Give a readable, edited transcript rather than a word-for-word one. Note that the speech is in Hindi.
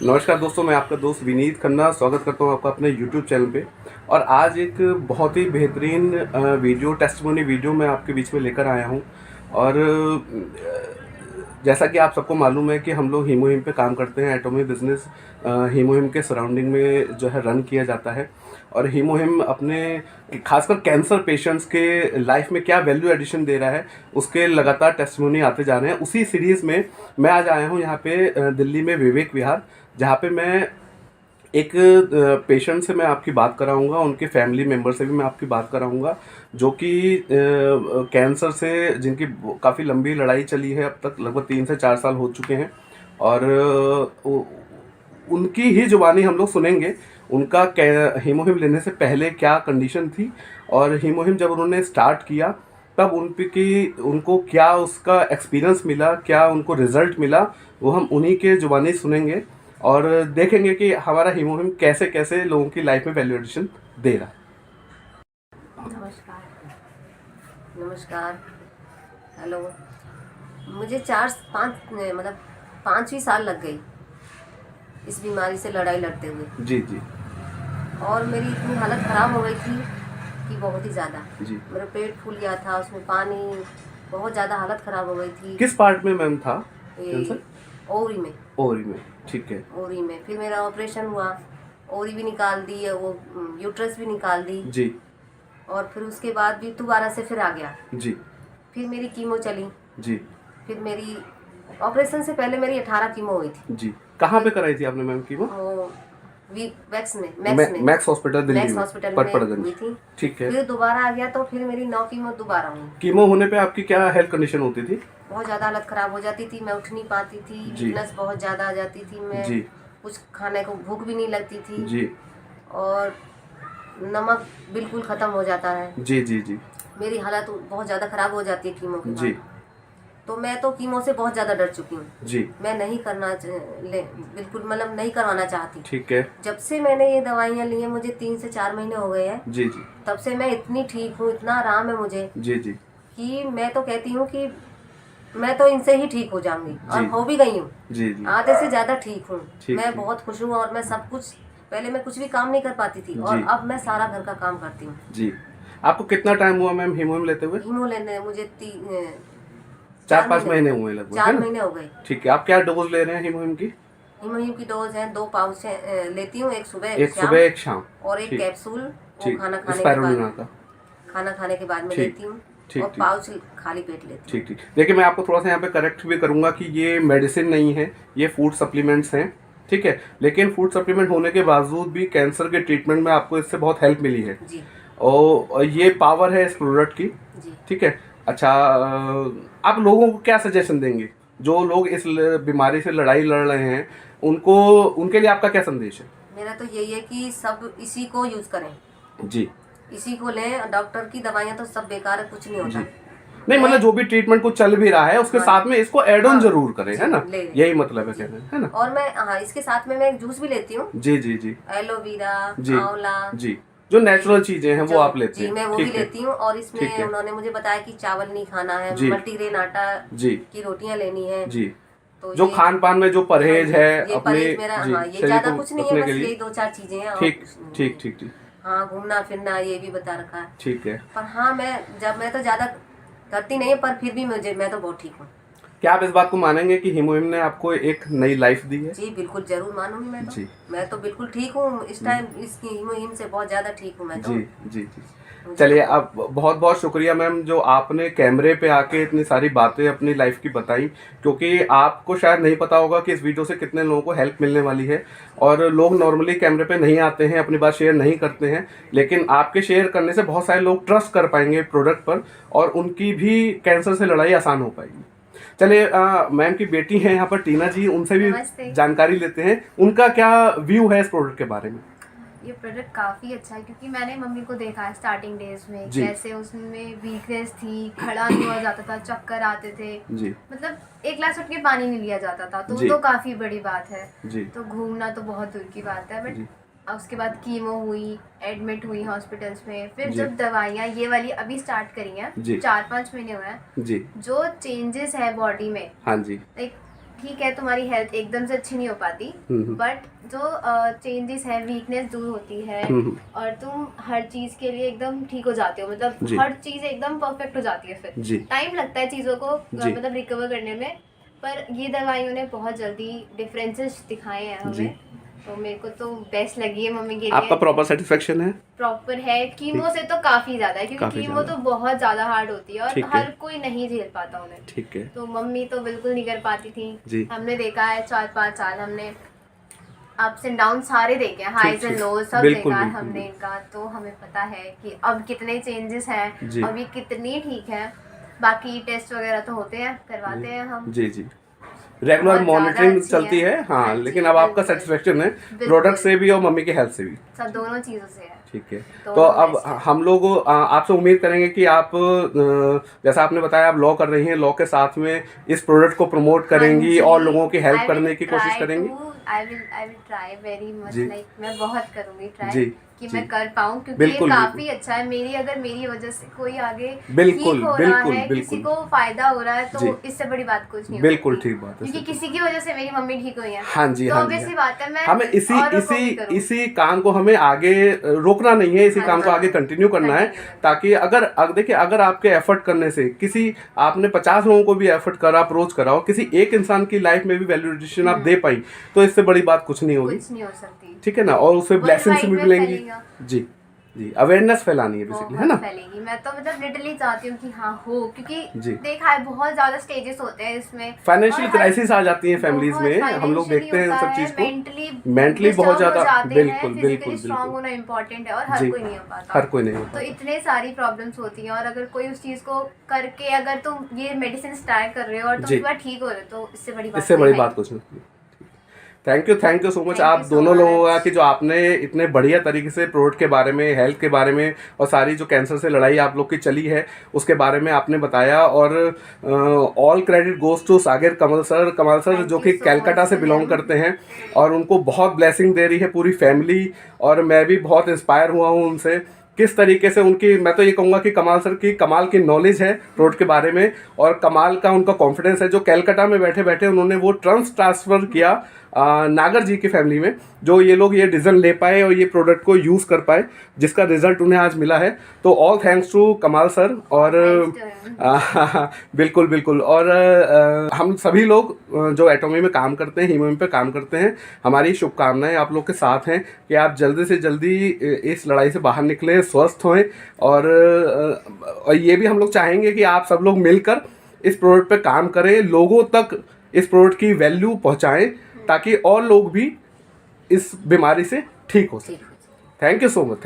नमस्कार दोस्तों, मैं आपका दोस्त विनीत खन्ना स्वागत करता हूं आपका अपने यूट्यूब चैनल पे। और आज एक बहुत ही बेहतरीन वीडियो टेस्टिमोनी वीडियो मैं आपके बीच में लेकर आया हूं। और जैसा कि आप सबको मालूम है कि हम लोग हीमोहिम पे काम करते हैं। एटॉमी बिजनेस हीमोहिम के सराउंडिंग में जो है रन किया जाता है। और हीमोहिम अपने खासकर कैंसर पेशेंट्स के लाइफ में क्या वैल्यू एडिशन दे रहा है, उसके लगातार टेस्टिमोनी आते जा रहे हैं। उसी सीरीज़ में मैं आज आया हूँ यहाँ पे दिल्ली में विवेक विहार, जहाँ पे मैं एक पेशेंट से मैं आपकी बात कराऊंगा, उनके फैमिली मेम्बर से भी मैं आपकी बात कराऊंगा, जो कि कैंसर से जिनकी काफ़ी लंबी लड़ाई चली है। अब तक लगभग 3 से 4 साल हो चुके हैं। और उनकी ही जुबानी हम लोग सुनेंगे। उनका हीमोहिम लेने से पहले क्या कंडीशन थी, और हीमोहिम जब उन्होंने स्टार्ट किया तब उनको क्या उसका एक्सपीरियंस मिला, क्या उनको रिजल्ट मिला, वो हम उन्हीं के जुबानी सुनेंगे। और देखेंगे कि हमारा हीमोहिम कैसे कैसे लोगों की लाइफ में वैल्यू एडिशन दे रहा है। नमस्कार। नमस्कार। हेलो। मुझे 5वीं साल लग गई इस बीमारी से लड़ाई लड़ते हुए। जी जी और मेरी इतनी हालत ख़राब हो गई थी कि बहुत ही ज़्यादा। जी। मेरा पेट फूल गया था, उसमें पानी, बहुत ज़्यादा हालत ख़राब हो गई थी। किस पार्ट में मैम था कैंसर? ओवरी में। ओवरी में, ठीक है। ओवरी में फिर मेरा ऑपरेशन हुआ, ओवरी भी निकाल दी, वो यूट्रस भी निकाल दी। जी और फिर उसके बाद भी दोबारा से फिर आ गया। जी फिर मेरी कीमो चली। जी फिर मेरी ऑपरेशन से पहले मेरी 18 कीमो हुई थी। जी। कहाँ पे कराई थी आपने ma'am chemo? Max hospital Delhi max में, हॉस्पिटल में पटपड़गंज। हुई थी। ठीक है। फिर दोबारा आ गया तो फिर मेरी 9 कीमो दोबारा हुई। कीमो होने पे आपकी क्या हेल्थ कंडीशन होती थी? बहुत ज़्यादा हालत ख़राब हो जाती थी, मैं उठ नहीं पाती थी, वीकनेस बहुत ज़्यादा आ जाती थी, मैं जी कुछ खाने को भूख भी नहीं लगती थी। जी और नमक बिल्कुल ख़त्म हो जाता है। जी जी जी मेरी हालत बहुत ज़्यादा ख़राब हो जाती है कीमो के जी बाद। तो मैं तो कीमो से बहुत ज़्यादा डर चुकी हूँ। जी। मैं नहीं बिल्कुल मतलब नहीं करवाना चाहती। ठीक है। जब से मैंने ये दवाइयाँ ली हैं, मुझे 3 से 4 महीने हो गए हैं। जी जी तब से मैं इतनी ठीक हूँ, इतना आराम है मुझे जी जी कि मैं तो कहती हूँ कि मैं तो इनसे ही ठीक हो जाऊंगी, और हो भी गई हूँ। जी जी। आधे से ज़्यादा ठीक हूँ। ठीक मैं है। बहुत खुश हूँ। और मैं सब कुछ, पहले मैं कुछ भी काम नहीं कर पाती थी, और जी अब मैं सारा घर का काम करती हूँ। जी। आपको कितना टाइम हुआ मैम हीमोहिम लेते हुए? हीमो लेने मुझे 4-5 महीने हुए लगभग, है 4 ना? महीने हो गए। ठीक है। आप क्या डोज ले रहे हैं हीमोहिम की? हीमोहिम की डोज है 2 पाउच लेती हूँ, एक सुबह एक सुबह एक शाम। और एक ठीक कैप्सूल वो ठीक। खाना खाने के स्पाइरुलिना बाद, का। मैं ठीक लेती हूँ। ठीक और ठीक पाउच खाली पेट लेती हूँ। ठीक ठीक। देखिए, मैं आपको थोड़ा सा यहाँ पे करेक्ट भी करूँगा कि ये मेडिसिन नहीं है, ये फूड सप्लीमेंट्स हैं। ठीक है। लेकिन फूड सप्लीमेंट होने के बावजूद भी कैंसर के ट्रीटमेंट में आपको इससे बहुत हेल्प मिली है। जी और ये पावर है इस प्रोडक्ट की। जी। ठीक है। अच्छा, आप लोगों को क्या सजेशन देंगे जो लोग इस बीमारी से लड़ाई लड़ रहे हैं? उनके लिए आपका क्या संदेश है? मेरा तो यही है कि सब इसी को यूज करें, जी इसी को लें। डॉक्टर की दवाइयाँ तो सब बेकार है, कुछ नहीं जी। होता। नहीं, मतलब जो भी ट्रीटमेंट को चल भी रहा है उसके हाँ, साथ में इसको एड ऑन हाँ, जरूर करें, है ना? ले लें। यही मतलब है जी। कहने, है ना? और मैं इसके साथ में मैं एक जूस भी लेती हूँ। जी जी जी एलोवेरा, जी आंवला। जी। जो नेचुरल चीजें हैं वो आप लेते जी, हैं। मैं वो भी ठीक है। लेती हूँ। और ठीक इसमें है। उन्होंने मुझे बताया कि चावल नहीं खाना है, जी मल्टीग्रेन आटा जी की रोटियां लेनी है। जी। तो जो ये खान पान में जो परहेज है ये अपने परहेज मेरा, जी ये शरीर ज्यादा को कुछ नहीं है, रखने के बस लिए। यही 2-4 चीजें हैं, और ठीक कुछ नहीं ठीक है। ठीक ठीक हाँ, घूमना फिरना ये भी बता रखा है। ठीक है। पर हाँ, मैं तो ज्यादा करती नहीं, पर फिर भी मैं तो बहुत ठीक हूँ। क्या आप इस बात को मानेंगे कि हीमोहिम ने आपको एक नई लाइफ दी है? जी बिल्कुल, जरूर मानूंगी। जी मैं तो बिल्कुल ठीक हूँ इस टाइम, इसकी हीमोहिम से बहुत ज्यादा ठीक हूँ मैं तो। जी जी जी। मुझे चलिए, तो आप बहुत बहुत शुक्रिया मैम, जो आपने कैमरे पे आके इतनी सारी बातें अपनी लाइफ की बताई। क्योंकि आपको शायद नहीं पता होगा कि इस वीडियो से कितने लोगों को हेल्प मिलने वाली है। और लोग नॉर्मली कैमरे पे नहीं आते हैं, अपनी बात शेयर नहीं करते हैं, लेकिन आपके शेयर करने से बहुत सारे लोग ट्रस्ट कर पाएंगे प्रोडक्ट पर, और उनकी भी कैंसर से लड़ाई आसान हो पाएगी। चलिए, मैम की बेटी हैं यहाँ पर टीना जी, उनसे भी जानकारी लेते हैं, उनका क्या व्यू है इस प्रोडक्ट के बारे में। ये प्रोडक्ट काफ़ी अच्छा है, क्योंकि मैंने मम्मी को देखा है स्टार्टिंग डेज में जी। कैसे उसमें वीकनेस थी, खड़ा नहीं हुआ जाता था, चक्कर आते थे, जी मतलब एक गिलास उठ के पानी नहीं लिया जाता था, तो जी। वो तो काफ़ी बड़ी बात है। जी तो घूमना तो बहुत दूर की बात है। जी। बट उसके बाद कीमो हुई, एडमिट हुई हॉस्पिटल्स में, फिर जी। जब दवाइयाँ ये वाली अभी स्टार्ट करी हैं, जी। 4-5 महीने हुए हैं, जी। जो चेंजेस है बॉडी में, हाँ जी। लाइक ठीक है तुम्हारी हेल्थ एकदम से अच्छी नहीं हो पाती, बट जो चेंजेस है, वीकनेस दूर होती है और तुम हर चीज के लिए एकदम ठीक हो जाते हो, मतलब हर चीज एकदम परफेक्ट हो जाती है। फिर टाइम लगता है चीजों को मतलब रिकवर करने में, पर ये दवाइयों ने बहुत जल्दी डिफरेंसेस दिखाए हैं हमें। तो मेरे को तो बेस्ट लगी है मम्मी के लिए। आपका प्रॉपर सेटिस्फेक्शन है? प्रॉपर है। कीमो से तो काफी ज्यादा है, क्योंकि कीमो तो बहुत ज्यादा हार्ड होती है और हर कोई नहीं झेल पाता उन्हें। ठीक है। तो मम्मी तो बिल्कुल नहीं कर पाती थी। हमने देखा है 4-5 साल हमने अप्स एंड डाउन सारे देखे हैं, हाईज एंड लोज सब देखा है हमने इनका। तो हमें पता है कि अब कितने चेंजेस हैं, अब ये कितनी ठीक है। बाकी टेस्ट वगैरह तो होते हैं, करवाते हैं हम। जी रेगुलर मॉनिटरिंग चलती है। हाँ, लेकिन अब आपका सेटिस्फेक्शन है प्रोडक्ट से भी और मम्मी के हेल्थ से भी, सब दोनों चीज़ों से है। ठीक है। तो अब हम लोग आपसे उम्मीद करेंगे कि आप जैसा आपने बताया आप लॉ कर रही हैं, लॉ के साथ में इस प्रोडक्ट को प्रमोट करेंगी और लोगों की हेल्प करने की कोशिश करेंगी। I will try very much, like मैं बहुत करूँगी ट्राई कि मैं कर पाऊँ, क्योंकि ये काफी अच्छा है। अगर मेरी वजह से कोई आगे ठीक हो रहा है, किसी को फायदा हो रहा है, तो इससे बड़ी बात कुछ नहीं। बिल्कुल ठीक बात है, क्योंकि किसी की वजह से मेरी मम्मी ठीक हुई है। हाँ जी, तो हाँ ऑब्वियसली बात है, मैं हमें इसी काम को हमें आगे रोकना नहीं है, इसी काम को आगे कंटिन्यू करना है, ताकि देखिए अगर आपके एफर्ट करने से किसी आपने 50 लोगों को भी एफर्ट करा, अप्रोच करा और किसी एक इंसान की लाइफ में भी वैल्यूएशन आप दे पाई, तो इससे बड़ी बात कुछ नहीं होगी, कुछ नहीं हो सकती, ठीक है ना। और उससे ब्लेसिंग्स भी मिलेंगी। जी अवेयरनेस फैलानी है बेसिकली, है ना। फैलेगी। मैं तो मतलब लिटरली चाहती हूँ कि हाँ हो, क्योंकि देखा है बहुत ज्यादा स्टेजेस होते हैं इसमें, फाइनेंशियल क्राइसिस आ जाती है फैमिलीज में, हम लोग देखते हैं सब चीज को, मेंटली बहुत ज्यादा बिल्कुल स्ट्रांग होना इम्पोर्टेंट है और हर कोई नहीं हो पाता, हर कोई नहीं हो पाता। तो इतने सारी प्रॉब्लम्स होती हैं, और अगर कोई उस चीज को करके अगर तुम ये मेडिसिन ट्राई कर रहे हो और तुम एक बार ठीक हो रहे हो, तो इससे बड़ी बात कुछ नहीं। थैंक यू सो मच आप दोनों लोगों का कि जो आपने इतने बढ़िया तरीके से प्रोडक्ट के बारे में, हेल्थ के बारे में और सारी जो कैंसर से लड़ाई आप लोग की चली है उसके बारे में आपने बताया। और all credit goes to Sagar Kamal sir जो कि कलकत्ता से बिलोंग करते हैं और उनको बहुत ब्लेसिंग दे रही है पूरी फैमिली। और मैं भी बहुत इंस्पायर हुआ हूँ उनसे, किस तरीके से उनकी, मैं तो ये कहूँगा कि कमाल सर की कमाल की नॉलेज है प्रोडक्ट के बारे में और कमाल का उनका कॉन्फिडेंस है, जो कलकत्ता में बैठे बैठे उन्होंने वो ट्रांसफ़र किया नागर जी की फैमिली में, जो ये लोग ये डिसीजन ले पाए और ये प्रोडक्ट को यूज़ कर पाए, जिसका रिजल्ट उन्हें आज मिला है। तो ऑल थैंक्स टू कमाल सर। और बिल्कुल और हम सभी लोग जो एटोमी में काम करते हैं, हीमोहिम पे काम करते हैं, हमारी शुभकामनाएं आप लोग के साथ हैं कि आप जल्दी से जल्दी इस लड़ाई से बाहर निकलें, स्वस्थ हों। और ये भी हम लोग चाहेंगे कि आप सब लोग मिलकर इस प्रोडक्ट पे काम करें, लोगों तक इस प्रोडक्ट की वैल्यू पहुंचाएं, ताकि और लोग भी इस बीमारी से ठीक हो सकें। Thank you so much.